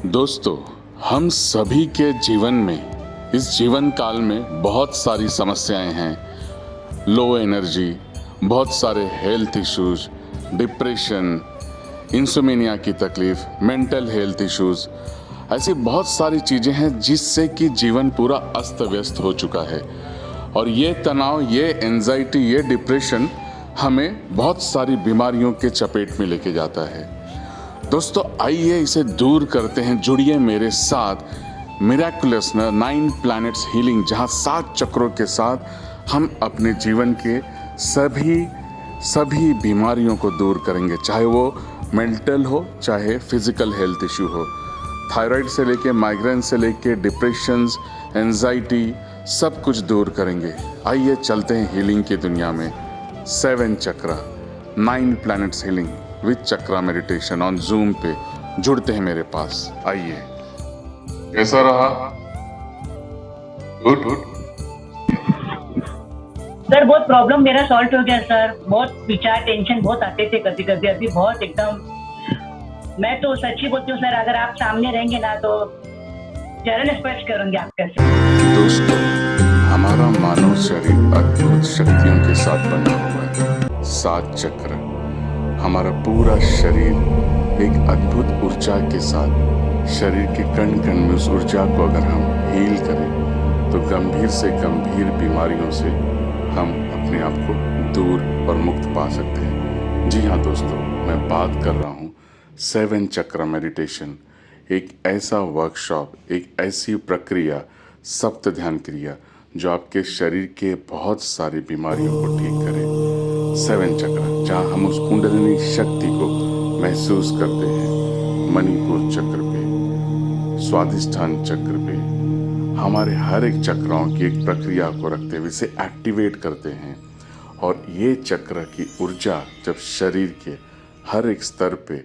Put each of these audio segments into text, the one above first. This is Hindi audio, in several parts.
दोस्तों, हम सभी के जीवन में इस जीवन काल में बहुत सारी समस्याएं हैं। लो एनर्जी, बहुत सारे हेल्थ इश्यूज, डिप्रेशन, इंसोमेनिया की तकलीफ, मेंटल हेल्थ इश्यूज, ऐसी बहुत सारी चीज़ें हैं जिससे कि जीवन पूरा अस्त व्यस्त हो चुका है। और ये तनाव, ये एंजाइटी, ये डिप्रेशन हमें बहुत सारी बीमारियों के चपेट में लेके जाता है। दोस्तों, आइए इसे दूर करते हैं। जुड़िए मेरे साथ मिराकुलस 9 प्लैनेट्स हीलिंग, जहां 7 चक्रों के साथ हम अपने जीवन के सभी बीमारियों को दूर करेंगे, चाहे वो मेंटल हो, चाहे फिजिकल हेल्थ इश्यू हो। थायराइड से लेके माइग्रेन से लेके डिप्रेशंस, एंजाइटी, सब कुछ दूर करेंगे। आइए चलते हैं हीलिंग की दुनिया में। 7 चक्रा, 9 planets healing with chakra meditation on zoom पे जुड़ते हैं मेरे पास। आइए। कैसा रहा? गुड। सर बहुत प्रॉब्लम मेरा सॉल्व हो गया सर। बहुत विचार, टेंशन बहुत आते थे कभी कभी, अभी बहुत एकदम। मैं तो सच्ची बोलती हूँ सर, अगर आप सामने रहेंगे ना तो चरण स्पर्श करूंगी आपका सर। दोस्तों, हमारा मानव शरीर अद्भुत शक्तियों के साथ बना हुआ है। 7 चक्र, हमारा पूरा शरीर एक अद्भुत ऊर्जा के साथ, शरीर के कण कण में उस ऊर्जा को अगर हम हील करें तो गंभीर से गंभीर बीमारियों से हम अपने आप को दूर और मुक्त पा सकते हैं। जी हाँ दोस्तों, मैं बात कर रहा हूँ 7 चक्र मेडिटेशन, एक ऐसा वर्कशॉप, एक ऐसी प्रक्रिया, सप्त ध्यान क्रिया जो आपके शरीर के बहुत सारी बीमारियों को ठीक करे। 7 चक्र, जहाँ हम उस कुंडलिनी शक्ति को महसूस करते हैं। मणिपुर चक्र पे, स्वादिष्ठान चक्र पे, हमारे हर एक चक्राओं की एक प्रक्रिया को रखते हुए इसे एक्टिवेट करते हैं। और ये चक्र की ऊर्जा जब शरीर के हर एक स्तर पे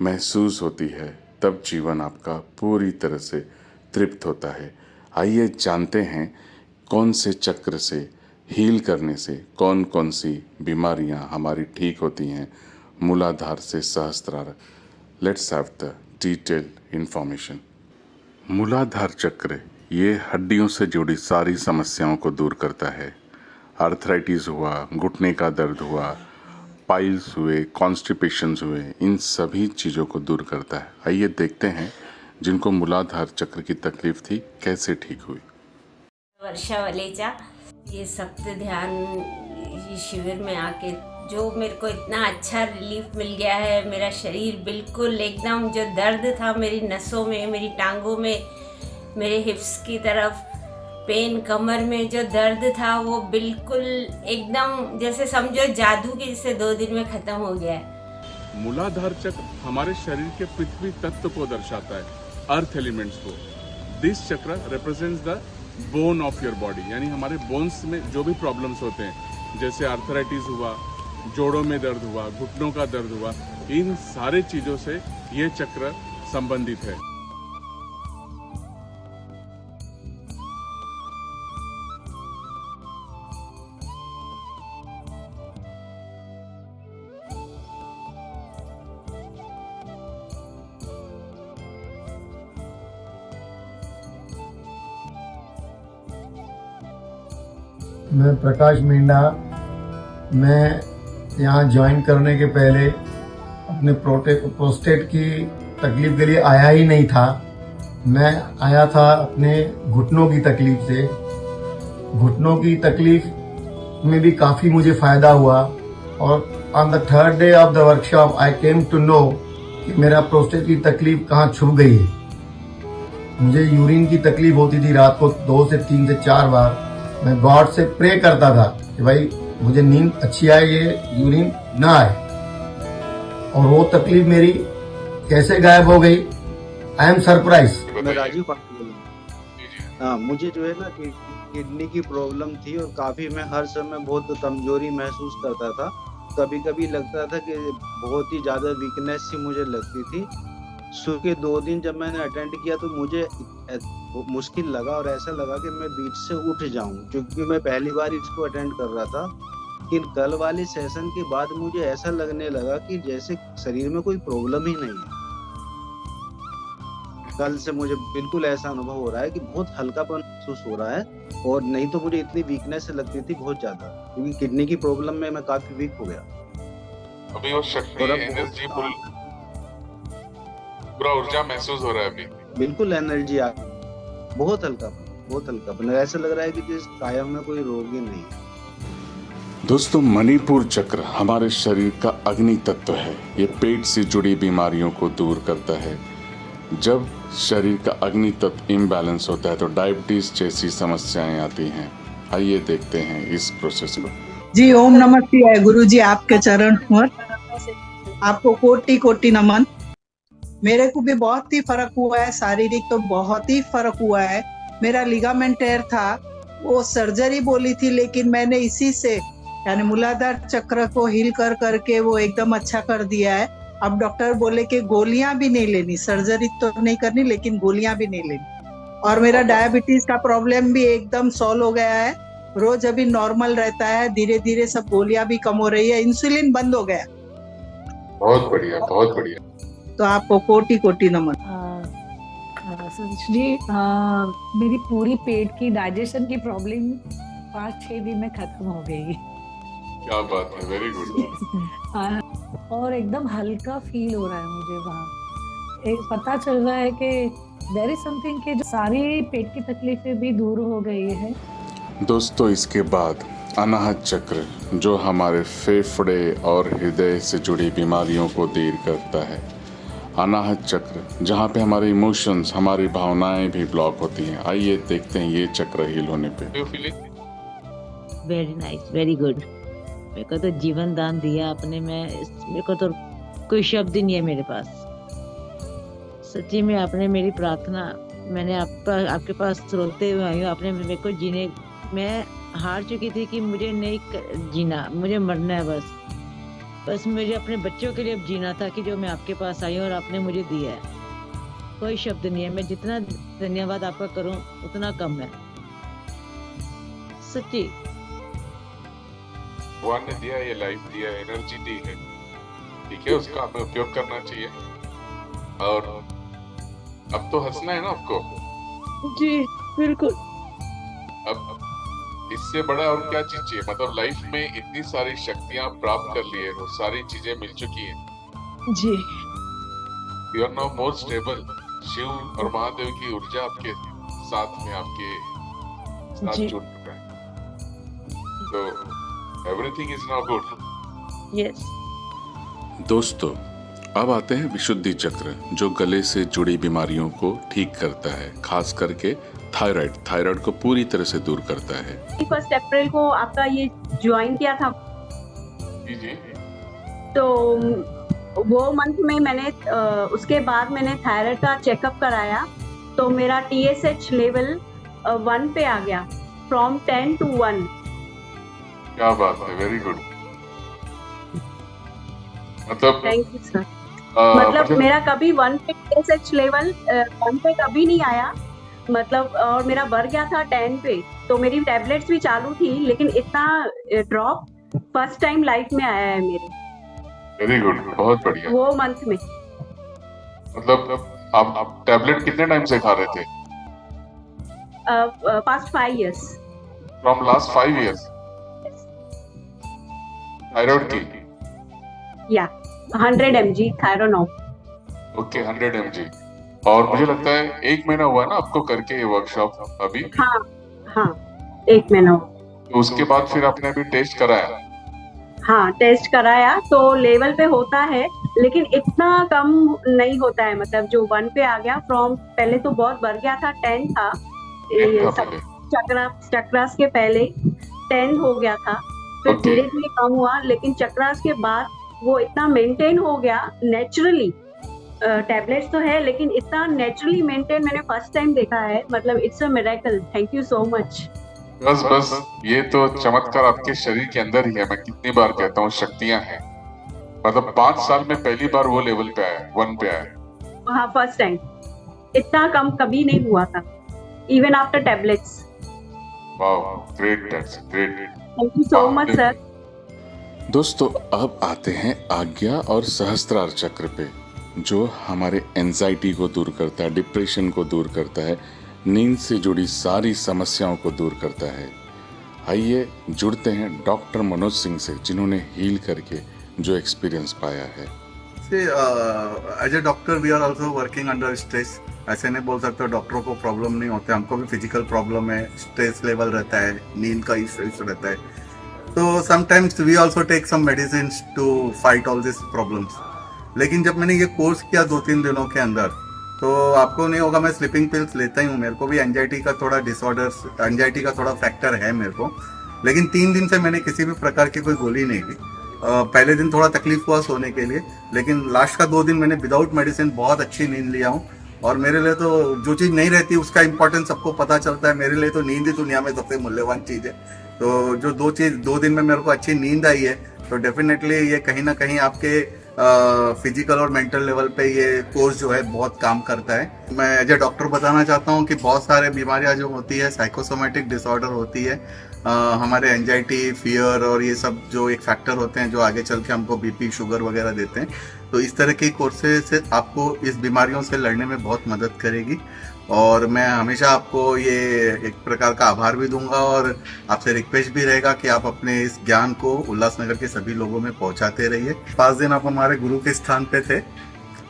महसूस होती है, तब जीवन आपका पूरी तरह से तृप्त होता है। आइए जानते हैं कौन से चक्र से हील करने से कौन कौन सी बीमारियां हमारी ठीक होती हैं। मूलाधार से Sahasrara. Let's have the detailed information. Muladhara chakra ये हड्डियों से जुड़ी सारी समस्याओं को दूर करता है। आर्थराइटिस हुआ, घुटने का दर्द हुआ, पाइल्स हुए, कॉन्स्टिपेशंस हुए, इन सभी चीज़ों को दूर करता है। आइए देखते हैं जिनको मूलाधार चक्र की तकलीफ थी कैसे ठीक हुई। वर्षा वलेचा, ये सप्त ध्यान शिविर में आके जो मेरे को इतना अच्छा रिलीफ मिल गया है। मेरा शरीर बिल्कुल एकदम, जो दर्द था मेरी नसों में, मेरी टांगों में, मेरे हिप्स की तरफ पेन, कमर में जो दर्द था वो बिल्कुल एकदम जैसे समझो जादू के जैसे 2 दिन में खत्म हो गया है। मूलाधार चक्र हमारे शरीर के पृथ्वी तत्व को दर्शाता है, अर्थ एलिमेंट्स को। दिस चक्र represents the bone of your body, यानी हमारे बोन्स में जो भी प्रॉब्लम्स होते हैं, जैसे आर्थराइटिस हुआ, जोड़ों में दर्द हुआ, घुटनों का दर्द हुआ, इन सारे चीजों से ये चक्र संबंधित है। मैं प्रकाश मीणा। मैं यहाँ ज्वाइन करने के पहले अपने प्रोस्टेट की तकलीफ के लिए आया ही नहीं था। मैं आया था अपने घुटनों की तकलीफ से। घुटनों की तकलीफ में भी काफ़ी मुझे फ़ायदा हुआ। और on the 3rd day of the workshop I came to know कि मेरा प्रोस्टेट की तकलीफ कहाँ छुप गई है। मुझे यूरिन की तकलीफ होती थी रात को 2 से 3 से 4 बार। मैं गॉड से प्रे करता था कि भाई मुझे नींद अच्छी आए, ये यूरिन ना आए। और वो तकलीफ मेरी कैसे गायब हो गई, आई एम सरप्राइज। मैं राजीव पाटिल बोल रहा हूँ। हाँ, मुझे जो है ना कि किडनी की प्रॉब्लम थी और काफ़ी मैं हर समय बहुत कमजोरी महसूस करता था। कभी कभी लगता था कि बहुत ही ज़्यादा वीकनेस सी मुझे लगती थी। शुरू के 2 दिन जब मैंने अटेंड किया तो मुझे मुश्किल लगा और ऐसा लगा कि मैं बीच से उठ जाऊं, क्योंकि मैं पहली बार इसको अटेंड कर रहा था। लेकिन कल वाली सेशन के बाद मुझे ऐसा लगने लगा कि जैसे शरीर में कोई प्रॉब्लम ही नहीं है। कल से मुझे बिल्कुल ऐसा अनुभव हो रहा है कि बहुत हल्कापन महसूस हो रहा है, और नहीं तो मुझे इतनी वीकनेस लगती थी बहुत ज्यादा, क्योंकि किडनी की प्रॉब्लम में मैं काफी वीक हो गया। अभी वो शक्ति, और अब एनर्जी, पूरा ऊर्जा महसूस हो रहा है अभी। बिल्कुल एनर्जी आ, बहुत हल्कापन, ऐसा लग रहा है कि जिस काया में कोई रोग ही नहीं है। दोस्तों, मणिपुर चक्र हमारे शरीर का अग्नि तत्व है। ये पेट से जुड़ी बीमारियों को दूर करता है। जब शरीर का अग्नि तत्व इम्बैलेंस होता है तो डायबिटीज जैसी समस्याएं आती हैं। आइए देखते हैं इस प्रोसेस को। जी, ओम नमः शिवाय। गुरु जी आपके चरण पर आपको कोटि कोटि नमन। मेरे को भी बहुत ही फर्क हुआ है, शारीरिक तो बहुत ही फर्क हुआ है। मेरा लिगामेंट टेयर था, वो सर्जरी बोली थी, लेकिन मैंने इसी से यानी मूलाधार चक्र को हील कर करके वो एकदम अच्छा कर दिया है। अब डॉक्टर बोले कि गोलियां भी नहीं लेनी, सर्जरी तो नहीं करनी लेकिन गोलियां भी नहीं लेनी। और मेरा डायबिटीज का प्रॉब्लम भी एकदम सॉल्व हो गया है। रोज अभी नॉर्मल रहता है, धीरे धीरे सब गोलियां भी कम हो रही है, इंसुलिन बंद हो गया। बहुत बढ़िया, बहुत बढ़िया। तो आपको कोटि कोटि नमन। जी, मेरी पूरी पेट की डाइजेशन की प्रॉब्लम 5-6 दिन में खत्म हो गई। क्या बात है, वेरी गुड। और एकदम हल्का फील हो रहा है मुझे। वहाँ एक पता चल रहा है कि देयर इज समथिंग कि जो सारी पेट की तकलीफें भी दूर हो गई है। दोस्तों, इसके बाद अनाहत चक्र जो हमारे फेफड़े और हृदय से जुड़ी बीमारियों को दूर करता है। अनाहत चक्र जहाँ पे हमारे इमोशंस, हमारी भावनाएं भी ब्लॉक होती हैं। आइए देखते हैं ये चक्र हील होने पे। Very nice, very good. मेरे को तो जीवन दान दिया आपने। मेरे को तो कोई शब्द ही नहीं है मेरे पास। सच्ची में आपने मेरी प्रार्थना, मैंने आपके पास रोते हुए आई हूँ। आपने मेरे को जीने, मैं हार चुकी थी कि मुझे नहीं जीना, मुझे मरना है बस मुझे अपने बच्चों के लिए अब जीना था कि जो मैं आपके पास आई हूँ और आपने मुझे दिया है। कोई शब्द नहीं है, मैं जितना धन्यवाद आपका करूँ उतना कम है। सच्ची भगवान ने दिया, ये लाइफ दिया, एनर्जी दी है, ठीक है, उसका हमें उपयोग करना चाहिए। और अब तो हंसना है ना आपको। जी बिल्कुल। अब इससे बड़ा और क्या चीज चाहिए? मतलब लाइफ में इतनी सारी शक्तियां प्राप्त कर ली है, वो सारी चीजें मिल चुकी हैं। जी you are now more stable. Shiva और महादेव की ऊर्जा आपके साथ में, आपके साथ जुड़ चुका है, तो everything is now good. Yes. दोस्तों, अब आते हैं विशुद्धि चक्र जो गले से जुड़ी बीमारियों को ठीक करता है, खास करके थायराइड को पूरी तरह से दूर करता है। 1 अप्रैल को आपका ये ज्वाइन किया था जी। तो वो मंथ में मैंने उसके बाद मैंने थायराइड का चेकअप कराया तो मेरा TSH लेवल 1 पे आ गया, फ्रॉम 10 to 1। क्या बात है, वेरी गुड। मतलब थैंक यू सर। मतलब मेरा कभी 1 पे TSH लेवल 1 पे कभी नहीं आया, मतलब, और मेरा बढ़ गया था 10 पे। तो मेरी टैबलेट्स भी चालू थी, लेकिन इतना ड्रॉप फर्स्ट टाइम लाइफ में आया है मेरे। वेरी गुड, बहुत बढ़िया। वो मंथ में। मतलब आप टैबलेट कितने टाइम से खा रहे थे? Past 5 years। From last 5 years thyroid की? या 100 mg थायरोनॉल। Okay, 100 mg। और मुझे लगता है 1 महीना हुआ ना आपको करके ये वर्कशॉप अभी? हाँ 1 महीना। तो उसके बाद फिर आपने अभी टेस्ट कराया? हाँ, टेस्ट कराया तो लेवल पे होता है, लेकिन इतना कम नहीं होता है। मतलब जो 1 पे आ गया, फ्रॉम पहले तो बहुत बढ़ गया था, 10 था। चक्रास के पहले 10 हो गया था, फिर धीरे धीरे कम हुआ, लेकिन चक्रास के बाद वो इतना मेंटेन हो गया नेचुरली। टैबलेट्स तो है, लेकिन इतना नेचुरली मेंटेन मैंने फर्स्ट टाइम देखा है। मतलब it's a miracle. Thank you so much. बस ये तो चमत्कार आपके शरीर के अंदर ही है। मैं कितनी बार कहता हूँ, शक्तियां हैं। मतलब 5 साल में पहली बार वो लेवल पे आया, 1 पे आया। हाँ, फर्स्ट टाइम। इतना कम कभी नहीं हुआ था, even after tablets. Wow, great, that's great. Thank you so much sir. दोस्तों, अब आते हैं आज्ञा और सहस्त्रार चक्र पे जो हमारे एंजाइटी को दूर करता है, डिप्रेशन को दूर करता है, नींद से जुड़ी सारी समस्याओं को दूर करता है। आइए जुड़ते हैं डॉक्टर मनोज सिंह से, जिन्होंने हील करके जो एक्सपीरियंस पाया है। As a doctor we are also working under stress. ऐसे नहीं बोल सकते डॉक्टरों को प्रॉब्लम नहीं होते, हमको भी फिजिकल प्रॉब्लम है, स्ट्रेस लेवल रहता है, नींद का इशू रहता है। तो sometimes we also take some medicine to fight all this problems. लेकिन जब मैंने ये कोर्स किया 2-3 दिनों के अंदर, तो आपको नहीं होगा, मैं स्लीपिंग पिल्स लेता ही हूँ, मेरे को भी एंजाइटी का थोड़ा डिसऑर्डर, एंजाइटी का थोड़ा फैक्टर है मेरे को। लेकिन 3 दिन से मैंने किसी भी प्रकार की कोई गोली नहीं ली। पहले दिन थोड़ा तकलीफ हुआ सोने के लिए, लेकिन लास्ट का 2 दिन मैंने विदाउट मेडिसिन बहुत अच्छी नींद लिया हूँ। और मेरे लिए तो जो चीज़ नहीं रहती उसका इंपॉर्टेंस सबको पता चलता है, मेरे लिए तो नींद ही दुनिया में सबसे मूल्यवान चीज़ है। तो जो 2 दिन में मेरे को अच्छी नींद आई है, तो डेफिनेटली ये कहीं ना कहीं आपके फिजिकल और मेंटल लेवल पे ये कोर्स जो है बहुत काम करता है। मैं एज ए डॉक्टर बताना चाहता हूँ कि बहुत सारे बीमारियाँ जो होती है, साइकोसोमेटिक डिसऑर्डर होती है, हमारे एंजाइटी, फियर और ये सब जो एक फैक्टर होते हैं जो आगे चल के हमको बीपी, शुगर वगैरह देते हैं। तो इस तरह के कोर्सेज से आपको इस बीमारियों से लड़ने में बहुत मदद करेगी। और मैं हमेशा आपको ये एक प्रकार का आभार भी दूंगा और आपसे रिक्वेस्ट भी रहेगा कि आप अपने इस ज्ञान को उल्लासनगर के सभी लोगों में पहुंचाते रहिए। 5 दिन आप हमारे गुरु के स्थान पे थे।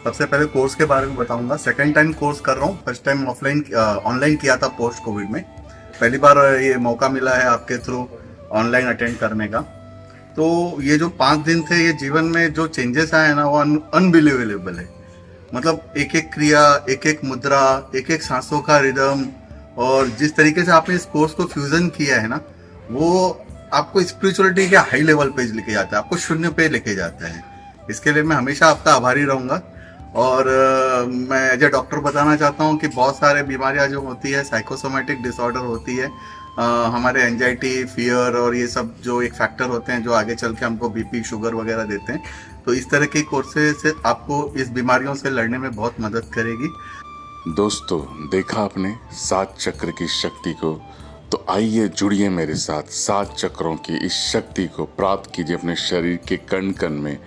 सबसे पहले कोर्स के बारे में बताऊंगा। सेकंड टाइम कोर्स कर रहा हूँ, फर्स्ट टाइम ऑनलाइन किया था पोस्ट कोविड में। पहली बार ये मौका मिला है आपके थ्रू ऑनलाइन अटेंड करने का। तो ये जो 5 दिन थे, ये जीवन में जो चेंजेस आए ना, वो अनबिलीवेबल है। मतलब एक एक क्रिया, एक एक मुद्रा, एक एक सांसों का रिदम, और जिस तरीके से आपने इस कोर्स को फ्यूजन किया है ना, वो आपको स्पिरिचुअलिटी के हाई लेवल पे लेके जाता है, आपको शून्य पे लेके जाता है। इसके लिए मैं हमेशा आपका आभारी रहूंगा। और मैं एज ए डॉक्टर बताना चाहता हूँ कि बहुत सारे बीमारियाँ जो होती है, साइकोसोमेटिक डिसऑर्डर होती है, हमारे एंजाइटी, फियर और ये सब जो एक फैक्टर होते हैं जो आगे चल के हमको बीपी, शुगर वगैरह देते हैं। तो इस तरह के कोर्सेज से आपको इस बीमारियों से लड़ने में बहुत मदद करेगी। दोस्तों, देखा आपने 7 चक्र की शक्ति को, तो आइए जुड़िए मेरे साथ। 7 चक्रों की इस शक्ति को प्राप्त कीजिए अपने शरीर के कण कण में।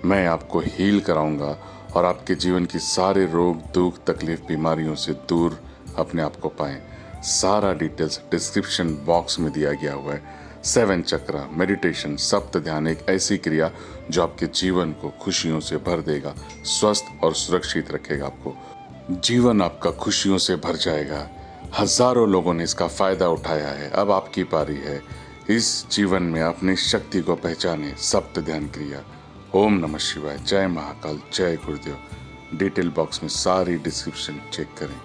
मैं आपको हील कराऊंगा और आपके जीवन की सारे रोग, दुख, तकलीफ, बीमारियों से दूर अपने आप को पाएं। सारा डिटेल्स डिस्क्रिप्शन बॉक्स में दिया गया हुआ है। 7 चक्र, मेडिटेशन, सप्त ध्यान, एक ऐसी क्रिया जो आपके जीवन को खुशियों से भर देगा, स्वस्थ और सुरक्षित रखेगा आपको। जीवन आपका खुशियों से भर जाएगा। हजारों लोगों ने इसका फायदा उठाया है, अब आपकी पारी है। इस जीवन में अपनी शक्ति को पहचाने। सप्त ध्यान क्रिया। ओम नमः शिवाय, जय महाकाल, जय गुरुदेव। डिटेल बॉक्स में सारी डिस्क्रिप्शन चेक करें।